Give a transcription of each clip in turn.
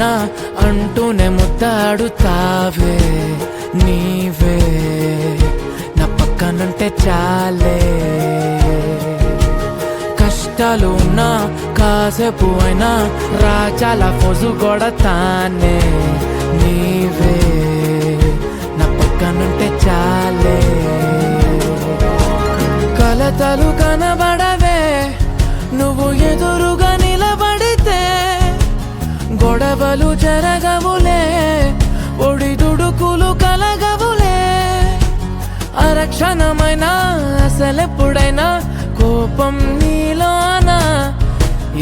ఉన్నా అంటూనే ముద్దాడుతావే నీవే నా పక్కనుంటే చాలే కష్టాలు ఉన్నా కాసేపు అయినా రాజాల ఫోజు కొడతానే నీవే నా పక్కనుంటే చాలే కలతలు కనబడవే నువ్వు ఎదురుగా నిలబడితే గొడవలు జరగవులే ఒడిదుడుకులు కలగవులే అరక్షణమైనా అసలెప్పుడైనా కోపం నీలోనా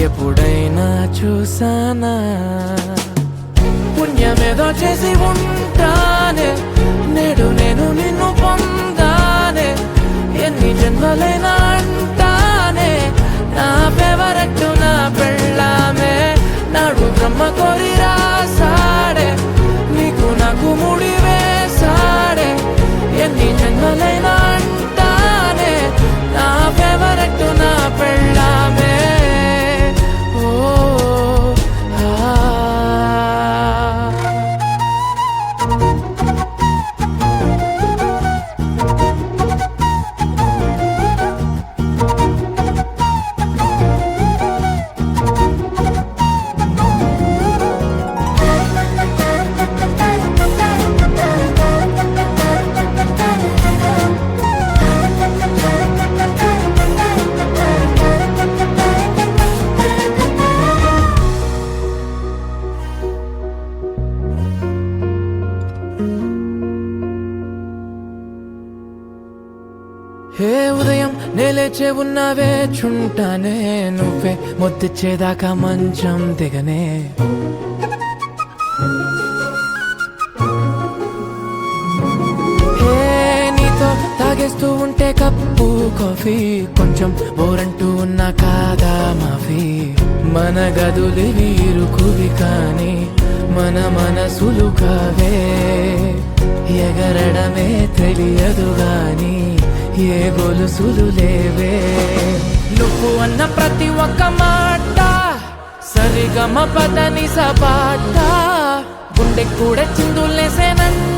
ఎప్పుడైనా చూసానా పుణ్యమేదో చేసి ఉంటానే నేడు నేను నిన్ను పొందానే ఎన్ని జన్మలైనా అంటానే నా ఫేవరెట్ నా పెళ్ళామే నాడు బ్రహ్మ కోరి రాసాడే నీకు నాకు ముడి వేసాడే ఎన్ని జన్మలైనా అంటానే నా ఫేవరెట్ నా పెళ్ళామే ఓ హే ఉదయం నేలేచే ఉన్నావే చుంటానే నువ్వే ముద్దిచ్చేదాకా మంచం దిగనే హే నీతో తాగేస్తూ ఉంటే కప్పు కాఫీ కొంచెం బోరంటూ ఉన్నా కాదా మాఫీ మన గదులివి ఇరుకువి కానీ మన మనసులు కావే ఎగరడమే తెలియదు గాని ఏ గొలుసులు లేవే నువ్వు అన్న ప్రతి ఒక్క మాట సరిగమ పదని సపాట గుండె కూడా చిందులేసేనంట